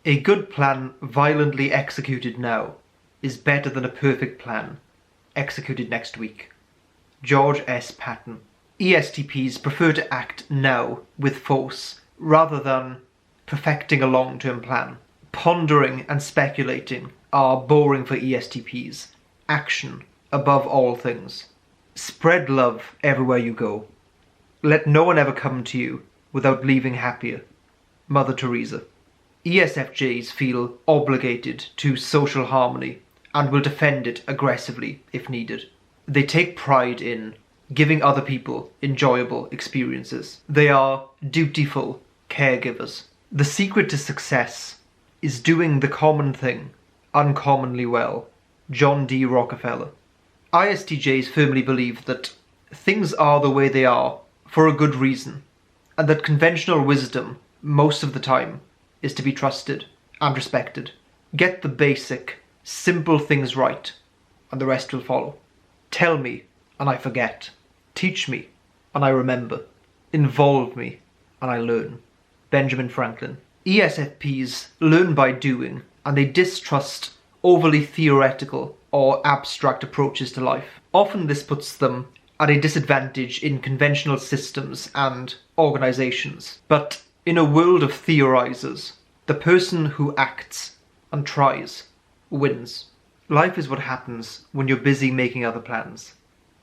A good plan violently executed now is better than a perfect plan executed next week. George S. Patton. ESTPs prefer to act now with force rather than perfecting a long-term plan. Pondering and speculating are boring for ESTPs. Action above all things. Spread love everywhere you go. Let no one ever come to you without leaving happier. Mother Teresa. ESFJs feel obligated to social harmony and will defend it aggressively if needed. They take pride in giving other people enjoyable experiences. They are dutiful caregivers. The secret to success is doing the common thing uncommonly well. John D. Rockefeller. ISTJs firmly believe that things are the way they are for a good reason, and that conventional wisdom, most of the time, is to be trusted and respected. Get the basic, simple things right, and the rest will follow. Tell me, and I forget. Teach me, and I remember. Involve me, and I learn. Benjamin Franklin. ESFPs learn by doing, and they distrust overly theoretical or abstract approaches to life. Often this puts them at a disadvantage in conventional systems and organizations. But in a world of theorizers, the person who acts and tries wins. Life is what happens when you're busy making other plans.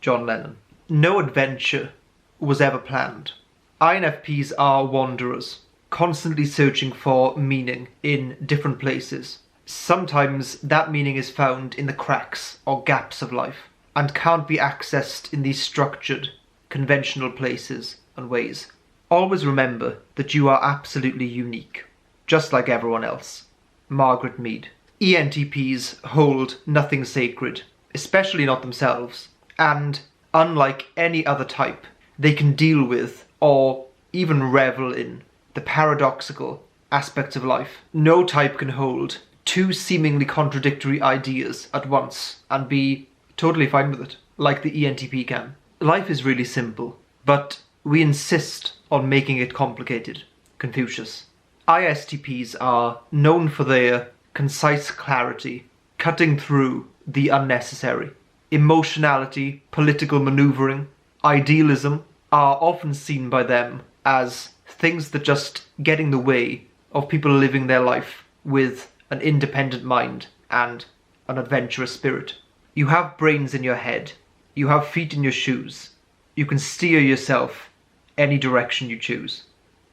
John Lennon. No adventure was ever planned. INFPs are wanderers, constantly searching for meaning in different places. Sometimes that meaning is found in the cracks or gaps of life and can't be accessed in these structured, conventional places and ways. Always remember that you are absolutely unique, just like everyone else. Margaret Mead. ENTPs hold nothing sacred, especially not themselves, and unlike any other type, they can deal with or even revel in the paradoxical aspects of life. No type can hold two seemingly contradictory ideas at once and be totally fine with it, like the ENTP can. Life is really simple, but we insist on making it complicated. Confucius. ISTPs are known for their concise clarity, cutting through the unnecessary. Emotionality, political maneuvering, idealism are often seen by them as things that just get in the way of people living their life with an independent mind and an adventurous spirit. You have brains in your head, you have feet in your shoes, you can steer yourself any direction you choose.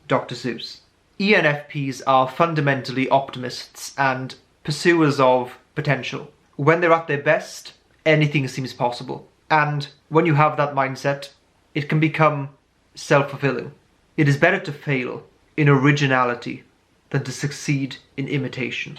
Dr. Seuss. ENFPs are fundamentally optimists and pursuers of potential. When they're at their best, anything seems possible. And when you have that mindset, it can become self-fulfilling. It is better to fail in originality than to succeed in imitation.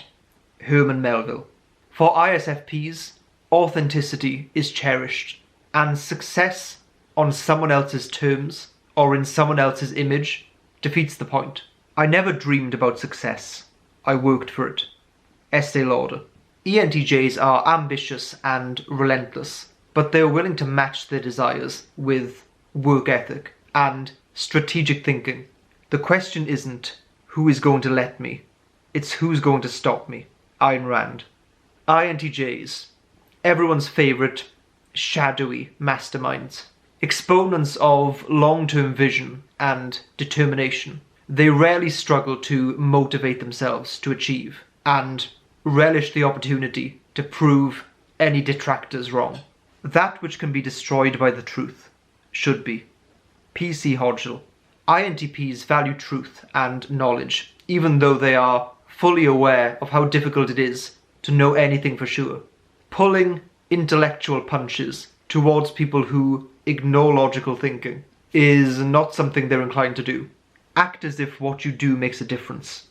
Herman Melville. For ISFPs, authenticity is cherished, and success on someone else's terms or in someone else's image defeats the point. I never dreamed about success. I worked for it. Estee Lauder. ENTJs are ambitious and relentless, but they're willing to match their desires with work ethic and strategic thinking. The question isn't who is going to let me, it's who's going to stop me. Ayn Rand. INTJs, everyone's favourite shadowy masterminds, exponents of long-term vision and determination. They rarely struggle to motivate themselves to achieve and relish the opportunity to prove any detractors wrong. That which can be destroyed by the truth should be. P.C. Hodgel. INTPs value truth and knowledge, even though they are fully aware of how difficult it is to know anything for sure. Pulling intellectual punches towards people who ignore logical thinking is not something they're inclined to do. Act as if what you do makes a difference.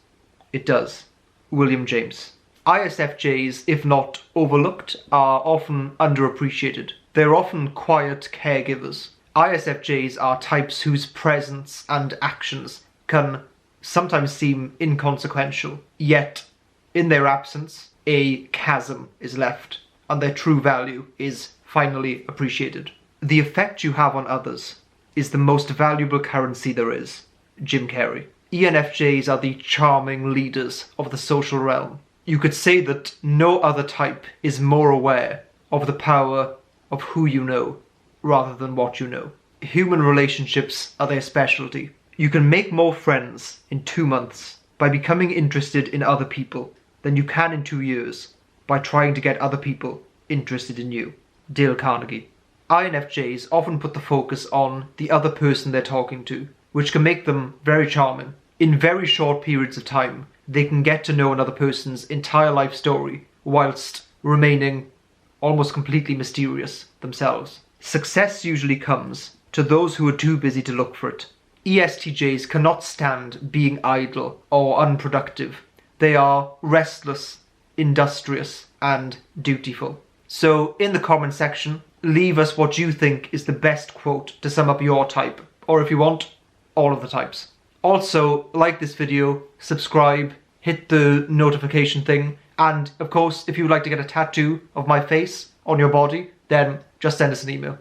It does. William James. ISFJs, if not overlooked, are often underappreciated. They're often quiet caregivers. ISFJs are types whose presence and actions can sometimes seem inconsequential, yet in their absence, a chasm is left, and their true value is finally appreciated. The effect you have on others is the most valuable currency there is. Jim Carrey. ENFJs are the charming leaders of the social realm. You could say that no other type is more aware of the power of who you know rather than what you know. Human relationships are their specialty. You can make more friends in 2 months by becoming interested in other people than you can in 2 years by trying to get other people interested in you. Dale Carnegie. INFJs often put the focus on the other person they're talking to, which can make them very charming. In very short periods of time, they can get to know another person's entire life story whilst remaining almost completely mysterious themselves. Success usually comes to those who are too busy to look for it. ESTJs cannot stand being idle or unproductive. They are restless, industrious, and dutiful. So in the comment section, leave us what you think is the best quote to sum up your type, or if you want, all of the types. Also, like this video, subscribe, hit the notification thing, and of course, if you would like to get a tattoo of my face on your body, then just send us an email.